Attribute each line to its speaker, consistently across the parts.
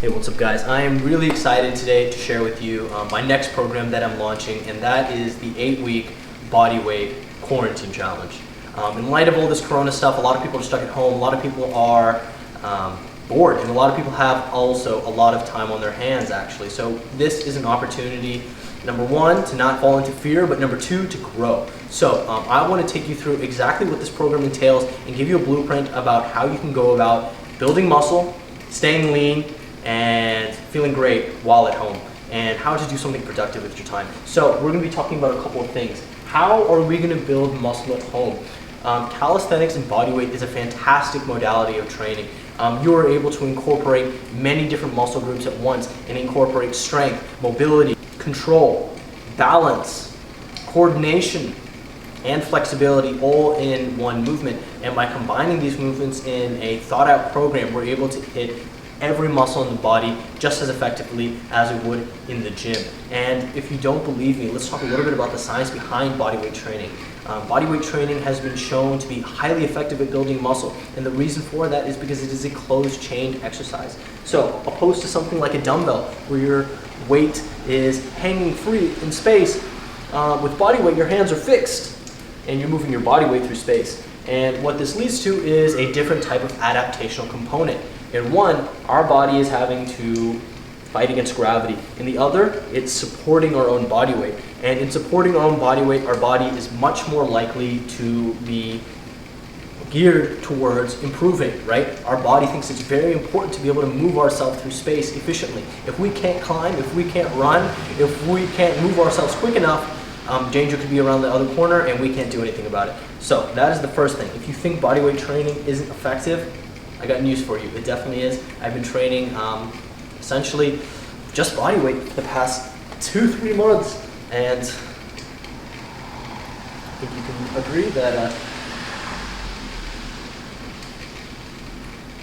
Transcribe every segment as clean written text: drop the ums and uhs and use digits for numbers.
Speaker 1: Hey, what's up guys? I am really excited today to share with you my next program that I'm launching, and that is the 8-week bodyweight quarantine challenge. In light of all this corona stuff, a lot of people are stuck at home, a lot of people are bored, and a lot of people have also a lot of time on their hands actually. So this is an opportunity, number one, to not fall into fear, but number two, to grow. So I want to take you through exactly what this program entails and give you a blueprint about how you can go about building muscle, staying lean, and feeling great while at home, and how to do something productive with your time. So we're going to be talking about a couple of things. How are we going to build muscle at home? Calisthenics and bodyweight is a fantastic modality of training. You are able to incorporate many different muscle groups at once and incorporate strength, mobility, control, balance, coordination, and flexibility all in one movement. And by combining these movements in a thought out program, we're able to hit every muscle in the body just as effectively as we would in the gym. And if you don't believe me, let's talk a little bit about the science behind bodyweight training. Bodyweight training has been shown to be highly effective at building muscle, and the reason for that is because it is a closed chain exercise. So opposed to something like a dumbbell where your weight is hanging free in space, with bodyweight your hands are fixed and you're moving your body weight through space. And what this leads to is a different type of adaptational component. In one, our body is having to fight against gravity. In the other, it's supporting our own body weight. And in supporting our own body weight, our body is much more likely to be geared towards improving, right? Our body thinks it's very important to be able to move ourselves through space efficiently. If we can't climb, if we can't run, if we can't move ourselves quick enough, danger could be around the other corner and we can't do anything about it. So that is the first thing. If you think bodyweight training isn't effective, I got news for you. It definitely is. I've been training essentially just bodyweight for the past 2-3 months, and I think you can agree that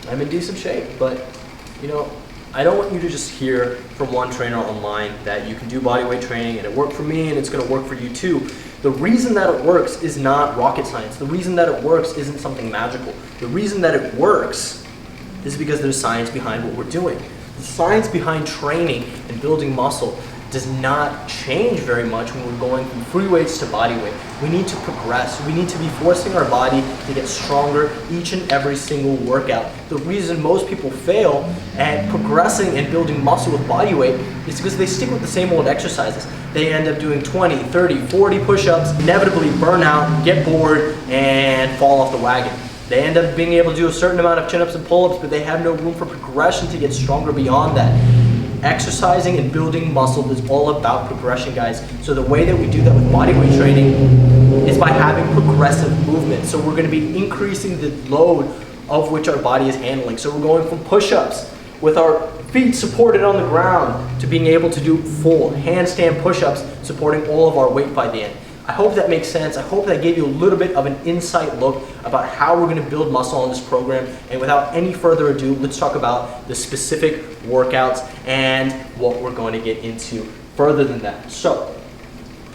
Speaker 1: I'm in decent shape. But you know, I don't want you to just hear from one trainer online that you can do bodyweight training and it worked for me and it's going to work for you too. The reason that it works is not rocket science. The reason that it works isn't something magical. The reason that it works is because there's science behind what we're doing. The science behind training and building muscle does not change very much when we're going from free weights to body weight. We need to progress. We need to be forcing our body to get stronger each and every single workout. The reason most people fail at progressing and building muscle with body weight is because they stick with the same old exercises. They end up doing 20, 30, 40 push-ups, inevitably burn out, get bored, and fall off the wagon. They end up being able to do a certain amount of chin-ups and pull-ups, but they have no room for progression to get stronger beyond that. Exercising and building muscle is all about progression, guys. So the way that we do that with bodyweight training is by having progressive movement. So we're going to be increasing the load of which our body is handling. So we're going from push-ups with our feet supported on the ground to being able to do full handstand push-ups, supporting all of our weight by the end. I hope that makes sense. I hope that gave you a little bit of an insight look about how we're going to build muscle on this program. And without any further ado, let's talk about the specific workouts and what we're going to get into further than that. So,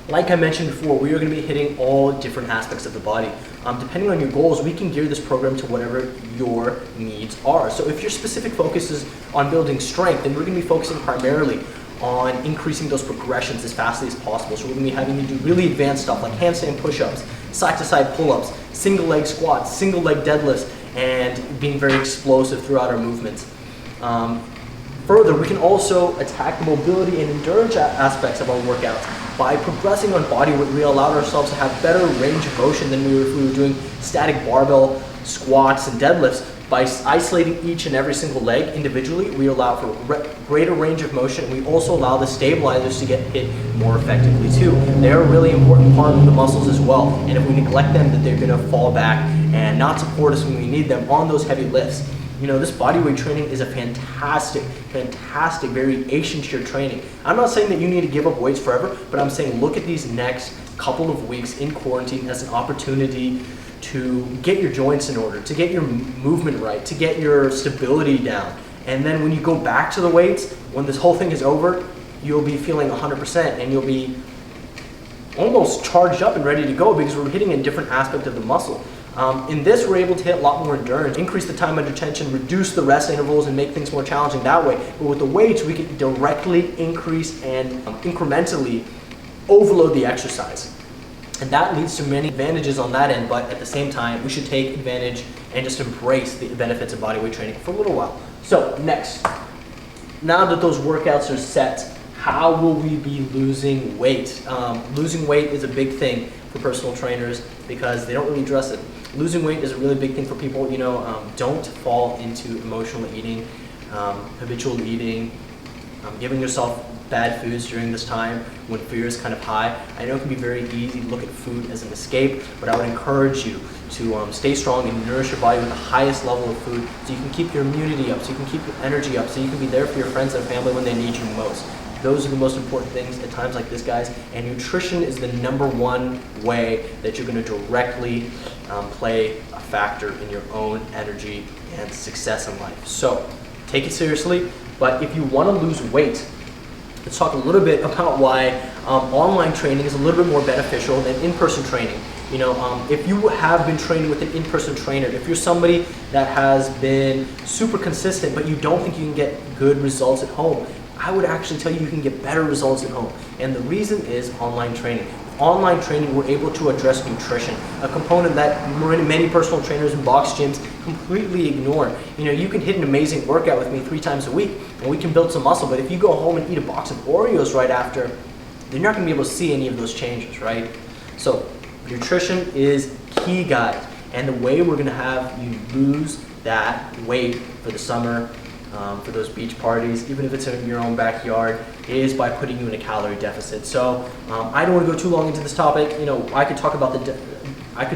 Speaker 1: like I mentioned before, we are going to be hitting all different aspects of the body. Depending on your goals, we can gear this program to whatever your needs are. So if your specific focus is on building strength, then we're going to be focusing primarily on increasing those progressions as fastly as possible. So we're going to be having you do really advanced stuff like handstand push-ups, side-to-side pull-ups, single leg squats, single leg deadlifts, and being very explosive throughout our movements. Further, we can also attack the mobility and endurance aspects of our workouts. By progressing on body weight, we allowed ourselves to have better range of motion than if we were doing static barbell squats and deadlifts. By isolating each and every single leg individually, we allow for greater range of motion, and we also allow the stabilizers to get hit more effectively too. They're a really important part of the muscles as well, and if we neglect them, then they're going to fall back and not support us when we need them on those heavy lifts. You know, this bodyweight training is a fantastic variation to your training. I'm not saying that you need to give up weights forever, but I'm saying look at these next couple of weeks in quarantine as an opportunity to get your joints in order, to get your movement right, to get your stability down. And then when you go back to the weights, when this whole thing is over, you'll be feeling 100% and you'll be almost charged up and ready to go because we're hitting a different aspect of the muscle. In this, we're able to hit a lot more endurance, increase the time under tension, reduce the rest intervals, and make things more challenging that way. But with the weights, we can directly increase and incrementally overload the exercise. And that leads to many advantages on that end, but at the same time, we should take advantage and just embrace the benefits of bodyweight training for a little while. So next, now that those workouts are set, how will we be losing weight? Losing weight is a big thing for personal trainers because they don't really address it. Losing weight is a really big thing for people. Don't fall into emotional eating, habitual eating, giving yourself bad foods during this time when fear is kind of high. I know it can be very easy to look at food as an escape, but I would encourage you to stay strong and nourish your body with the highest level of food so you can keep your immunity up, so you can keep your energy up, so you can be there for your friends and family when they need you most. Those are the most important things at times like this, guys, and nutrition is the #1 way that you're going to directly play a factor in your own energy and success in life. So take it seriously, but if you want to lose weight, let's talk a little bit about why online training is a little bit more beneficial than in-person training. If you have been training with an in-person trainer, if you're somebody that has been super consistent but you don't think you can get good results at home, I would actually tell you can get better results at home. And the reason is online training. With online training, we're able to address nutrition, a component that many personal trainers and box gyms completely ignore. You can hit an amazing workout with me 3 times a week and we can build some muscle, but if you go home and eat a box of Oreos right after, then you're not going to be able to see any of those changes, right? So nutrition is key, guys, and the way we're going to have you lose that weight for the summer, for those beach parties, even if it's in your own backyard, is by putting you in a calorie deficit. So I don't want to go too long into this topic. I could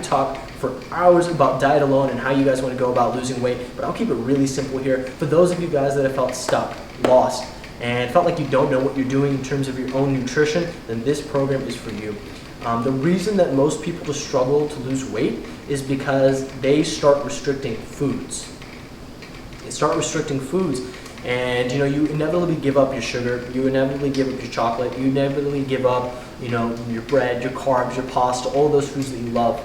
Speaker 1: talk for hours about diet alone and how you guys want to go about losing weight, but I'll keep it really simple here. For those of you guys that have felt stuck, lost, and felt like you don't know what you're doing in terms of your own nutrition, then this program is for you. The reason that most people just struggle to lose weight is because they start restricting foods. And you inevitably give up your sugar, you inevitably give up your chocolate, you inevitably give up your bread, your carbs, your pasta, all those foods that you love,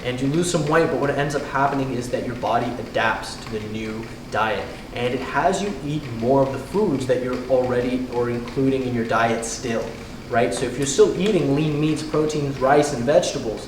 Speaker 1: and you lose some weight. But what ends up happening is that your body adapts to the new diet, and it has you eat more of the foods that you're already or including in your diet still, right? So if you're still eating lean meats, proteins, rice, and vegetables,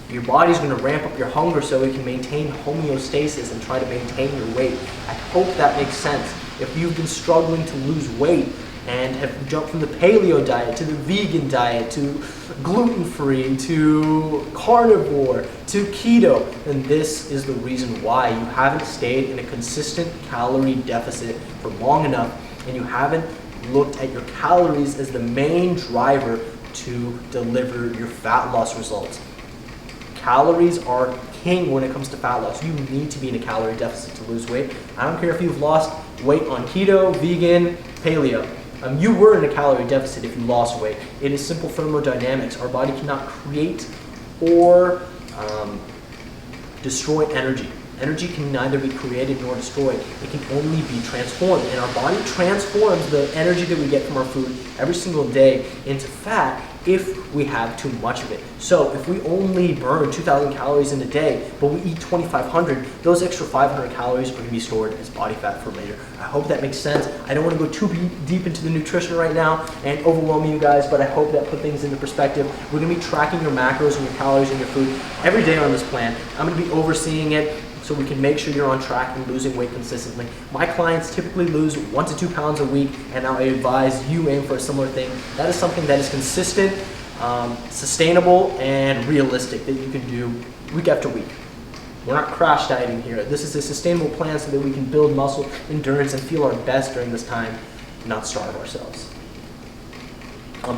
Speaker 1: your body's going to ramp up your hunger so it can maintain homeostasis and try to maintain your weight. I hope that makes sense. If you've been struggling to lose weight and have jumped from the paleo diet to the vegan diet to gluten-free to carnivore to keto, then this is the reason why you haven't stayed in a consistent calorie deficit for long enough, and you haven't looked at your calories as the main driver to deliver your fat loss results. Calories are king when it comes to fat loss. You need to be in a calorie deficit to lose weight. I don't care if you've lost weight on keto, vegan, paleo. You were in a calorie deficit if you lost weight. It is simple thermodynamics. Our body cannot create or destroy energy. Energy can neither be created nor destroyed. It can only be transformed. And our body transforms the energy that we get from our food every single day into fat if we have too much of it. So if we only burn 2,000 calories in a day, but we eat 2,500, those extra 500 calories are going to be stored as body fat for later. I hope that makes sense. I don't want to go too deep into the nutrition right now and overwhelm you guys, but I hope that put things into perspective. We're going to be tracking your macros and your calories in your food every day on this plan. I'm going to be overseeing it so we can make sure you're on track and losing weight consistently. My clients typically lose 1 to 2 pounds a week, and I advise you aim for a similar thing. That is something that is consistent, sustainable, and realistic that you can do week after week. We're not crash dieting here. This is a sustainable plan so that we can build muscle, endurance, and feel our best during this time, not starve ourselves.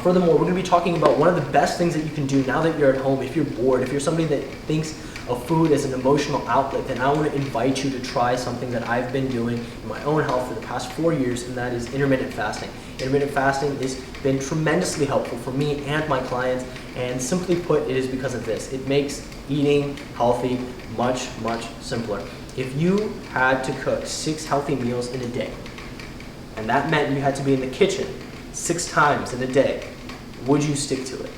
Speaker 1: Furthermore, we're going to be talking about one of the best things that you can do now that you're at home. If you're bored, if you're somebody that thinks of food as an emotional outlet, then I want to invite you to try something that I've been doing in my own health for the past 4 years, and that is intermittent fasting. Intermittent fasting has been tremendously helpful for me and my clients, and simply put, it is because of this. It makes eating healthy much, much simpler. If you had to cook 6 healthy meals in a day, and that meant you had to be in the kitchen 6 times in a day, would you stick to it?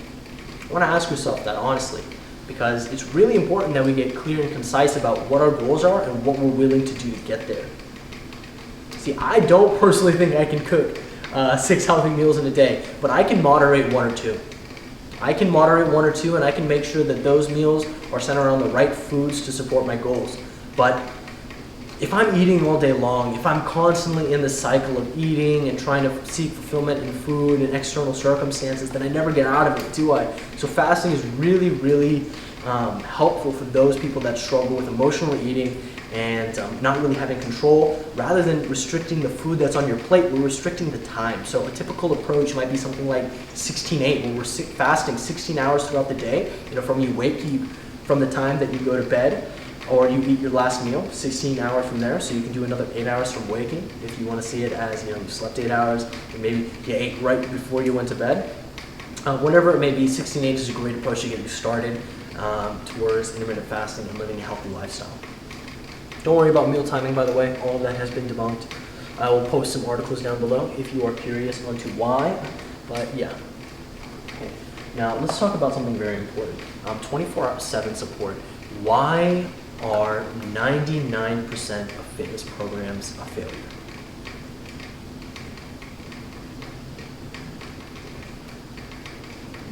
Speaker 1: I want to ask yourself that honestly. because it's really important that we get clear and concise about what our goals are and what we're willing to do to get there. See, I don't personally think I can cook 6 healthy meals in a day, but I can moderate 1 or 2. I can moderate 1 or 2, and I can make sure that those meals are centered around the right foods to support my goals. But if I'm eating all day long, if I'm constantly in the cycle of eating and trying to seek fulfillment in food and external circumstances, then I never get out of it, do I? So fasting is really, really helpful for those people that struggle with emotional eating and not really having control. Rather than restricting the food that's on your plate, we're restricting the time. So a typical approach might be something like 16-8, where we're fasting 16 hours throughout the day. From from the time that you go to bed or you eat your last meal, 16 hours from there. So you can do another 8 hours from waking if you want to see it as you slept 8 hours and maybe you ate right before you went to bed. Whatever it may be, 16-8 is a great approach to get you started towards intermittent fasting and living a healthy lifestyle. Don't worry about meal timing, by the way. All of that has been debunked. I will post some articles down below if you are curious onto why, but yeah. Okay. Now, let's talk about something very important. 24/7 support. Why are 99% of fitness programs a failure?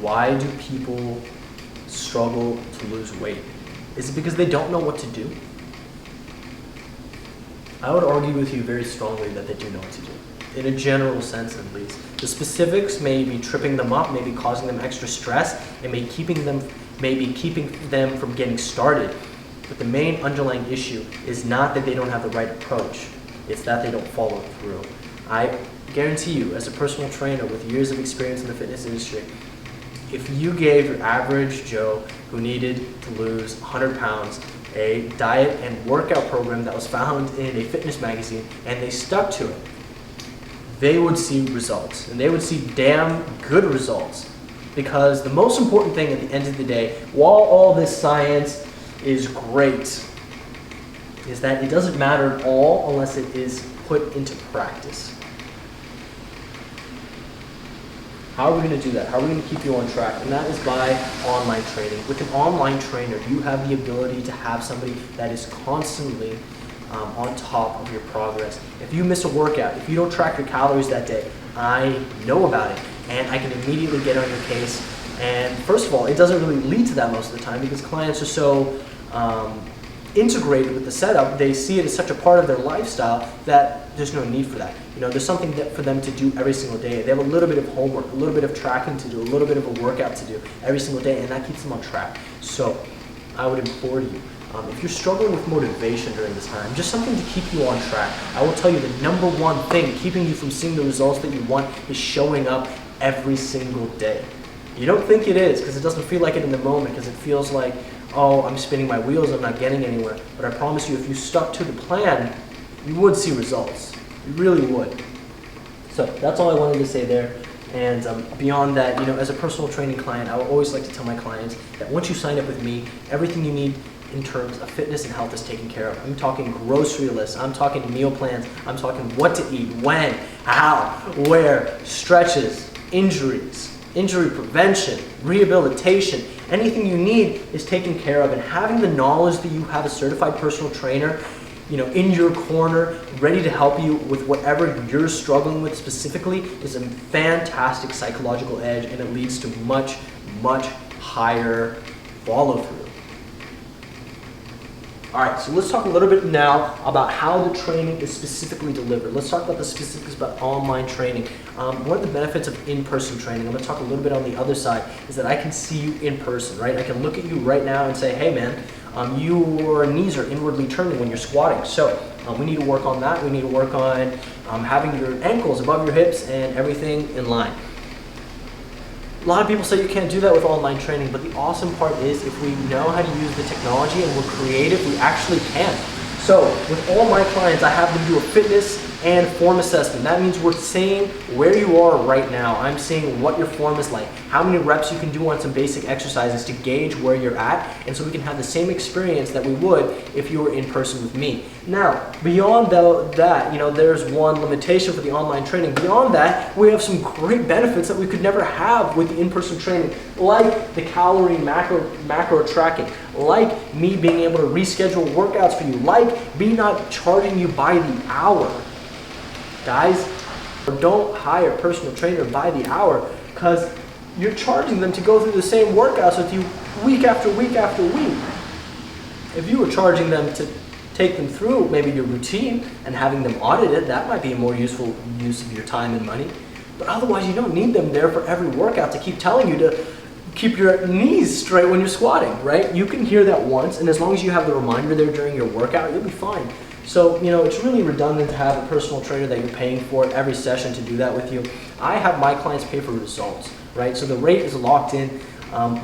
Speaker 1: Why do people struggle to lose weight? Is it because they don't know what to do? I would argue with you very strongly that they do know what to do, in a general sense at least. The specifics may be tripping them up, maybe causing them extra stress, and maybe keeping them from getting started. But the main underlying issue is not that they don't have the right approach, it's that they don't follow through. I guarantee you, as a personal trainer with years of experience in the fitness industry, if you gave your average Joe who needed to lose 100 pounds a diet and workout program that was found in a fitness magazine and they stuck to it, they would see results, and they would see damn good results. Because the most important thing at the end of the day, while all this science is great, is that it doesn't matter at all unless it is put into practice. How are we going to do that? How are we going to keep you on track? And that is by online training. With an online trainer, you have the ability to have somebody that is constantly on top of your progress. If you miss a workout, if you don't track your calories that day, I know about it, and I can immediately get on your case. And first of all, it doesn't really lead to that most of the time because clients are so integrated with the setup, they see it as such a part of their lifestyle that there's no need for that. There's something for them to do every single day. They have a little bit of homework, a little bit of tracking to do, a little bit of a workout to do every single day, and that keeps them on track. So I would implore you, if you're struggling with motivation during this time, just something to keep you on track, I will tell you the number one thing keeping you from seeing the results that you want is showing up every single day. You don't think it is because it doesn't feel like it in the moment, because it feels like, oh, I'm spinning my wheels, I'm not getting anywhere. But I promise you, if you stuck to the plan, you would see results. You really would. So that's all I wanted to say there. And beyond that, as a personal training client, I would always like to tell my clients that once you sign up with me, everything you need in terms of fitness and health is taken care of. I'm talking grocery lists, I'm talking meal plans, I'm talking what to eat, when, how, where, stretches, injuries, injury prevention, rehabilitation. Anything you need is taken care of, and having the knowledge that you have a certified personal trainer in your corner, ready to help you with whatever you're struggling with specifically, is a fantastic psychological edge, and it leads to much, much higher follow-through. All right, so let's talk a little bit now about how the training is specifically delivered. Let's talk about the specifics about online training. One of the benefits of in-person training, I'm gonna talk a little bit on the other side, is that I can see you in person, right? I can look at you right now and say, hey man, your knees are inwardly turning when you're squatting. So we need to work on that. We need to work on having your ankles above your hips and everything in line. A lot of people say you can't do that with online training, but the awesome part is if we know how to use the technology and we're creative, we actually can. So with all my clients, I have them do a fitness and form assessment. That means we're saying where you are right now. I'm saying what your form is like, how many reps you can do on some basic exercises to gauge where you're at, and so we can have the same experience that we would if you were in person with me. Now, beyond that, there's one limitation for the online training. Beyond that, we have some great benefits that we could never have with the in-person training, like the calorie macro tracking, like me being able to reschedule workouts for you, like me not charging you by the hour. Guys, don't hire a personal trainer by the hour, because you're charging them to go through the same workouts with you week after week after week. If you were charging them to take them through maybe your routine and having them audited, that might be a more useful use of your time and money. But otherwise, you don't need them there for every workout to keep telling you to keep your knees straight when you're squatting, right? You can hear that once, and as long as you have the reminder there during your workout, you'll be fine. So, it's really redundant to have a personal trainer that you're paying for every session to do that with you. I have my clients pay for results, right? So the rate is locked in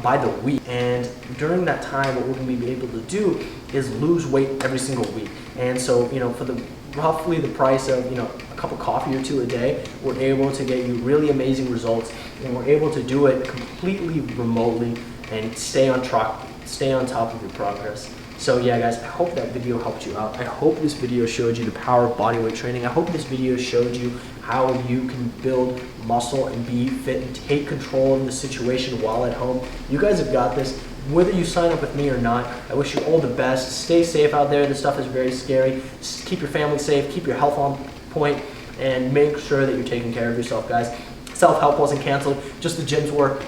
Speaker 1: by the week, and during that time, what we're going to be able to do is lose weight every single week. And so, for roughly the price of a cup of coffee or two a day, we're able to get you really amazing results, and we're able to do it completely remotely and stay on top of your progress. So yeah, guys, I hope that video helped you out. I hope this video showed you the power of bodyweight training. I hope this video showed you how you can build muscle and be fit and take control of the situation while at home. You guys have got this. Whether you sign up with me or not, I wish you all the best. Stay safe out there. This stuff is very scary. Just keep your family safe, keep your health on point, and make sure that you're taking care of yourself, guys. Self-help wasn't canceled, just the gyms were.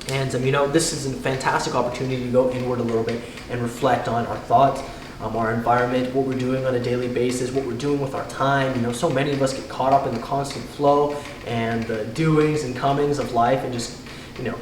Speaker 1: And this is a fantastic opportunity to go inward a little bit and reflect on our thoughts, our environment, what we're doing on a daily basis, what we're doing with our time. So many of us get caught up in the constant flow and the doings and comings of life, and just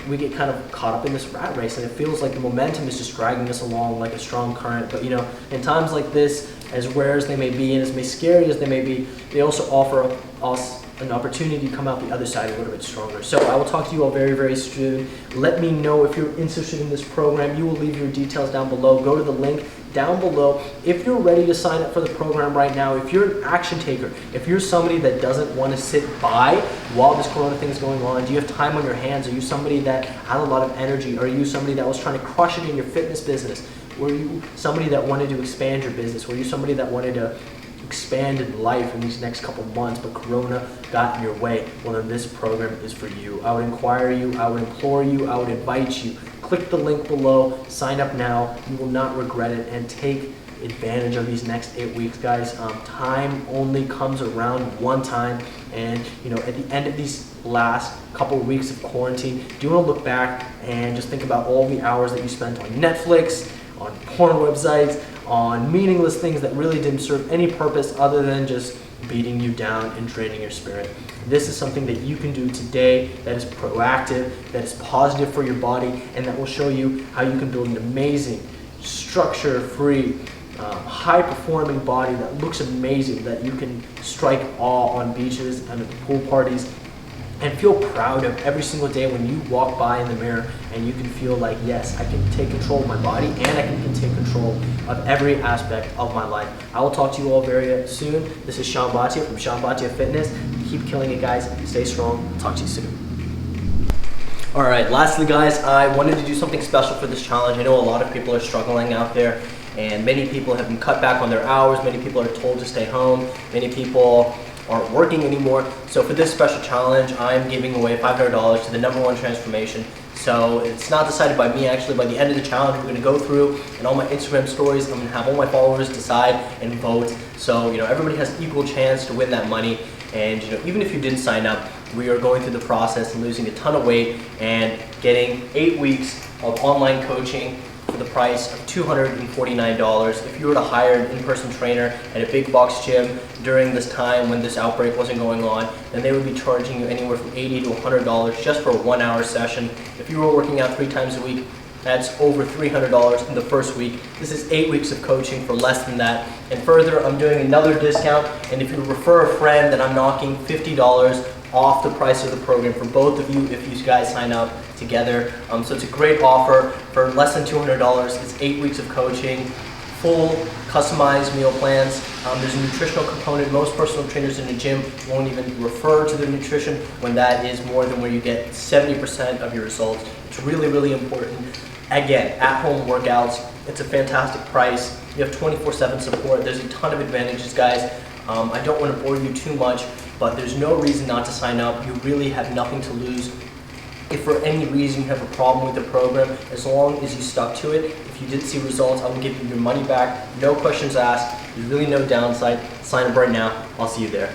Speaker 1: we get kind of caught up in this rat race, and it feels like the momentum is just dragging us along like a strong current. But in times like this, as rare as they may be and as scary as they may be, they also offer us an opportunity to come out the other side a little bit stronger. So I will talk to you all very, very soon. Let me know if you're interested in this program. You will leave your details down below. Go to the link down below. If you're ready to sign up for the program right now, if you're an action taker, if you're somebody that doesn't want to sit by while this corona thing is going on, do you have time on your hands? Are you somebody that had a lot of energy? Are you somebody that was trying to crush it in your fitness business? Were you somebody that wanted to expand your business? Were you somebody that wanted to expand in life in these next couple months, but corona got in your way? Well, then this program is for you. I would inquire you, I would implore you, I would invite you. Click the link below, sign up now. You will not regret it, and take advantage of these next 8 weeks, guys. Time only comes around one time, and at the end of these last couple of weeks of quarantine, do you want to look back and just think about all the hours that you spent on Netflix, on porn websites, on meaningless things that really didn't serve any purpose other than just beating you down and draining your spirit. This is something that you can do today that is proactive, that is positive for your body, and that will show you how you can build an amazing, structure-free, high-performing body that looks amazing, that you can strike awe on beaches and at the pool parties, and feel proud of every single day when you walk by in the mirror, and you can feel like, yes, I can take control of my body, and I can take control of every aspect of my life. I will talk to you all very soon. This is Sean Bhatia from Sean Bhatia Fitness. Keep killing it, guys. Stay strong. Talk to you soon. All right, lastly, guys, I wanted to do something special for this challenge. I know a lot of people are struggling out there, and many people have been cut back on their hours. Many people are told to stay home. Many people aren't working anymore. So for this special challenge, I'm giving away $500 to the #1 transformation. So it's not decided by me, actually. By the end of the challenge, we're gonna go through and all my Instagram stories, I'm gonna have all my followers decide and vote. So everybody has equal chance to win that money. And even if you didn't sign up, we are going through the process and losing a ton of weight and getting 8 weeks of online coaching for the price of $249. If you were to hire an in-person trainer at a big box gym during this time when this outbreak wasn't going on, then they would be charging you anywhere from $80 to $100 just for a 1-hour session. If you were working out 3 times a week, that's over $300 in the first week. This is 8 weeks of coaching for less than that. And further, I'm doing another discount, and if you refer a friend, then I'm knocking $50 off the price of the program for both of you if you guys sign up together. So it's a great offer for less than $200. It's 8 weeks of coaching, full customized meal plans. There's a nutritional component. Most personal trainers in the gym won't even refer to their nutrition when that is more than where you get 70% of your results. It's really, really important. Again, at-home workouts, it's a fantastic price. You have 24/7 support. There's a ton of advantages, guys. I don't want to bore you too much, but there's no reason not to sign up. You really have nothing to lose. If for any reason you have a problem with the program, as long as you stuck to it, if you didn't see results, I will give you your money back. No questions asked. There's really no downside. Sign up right now. I'll see you there.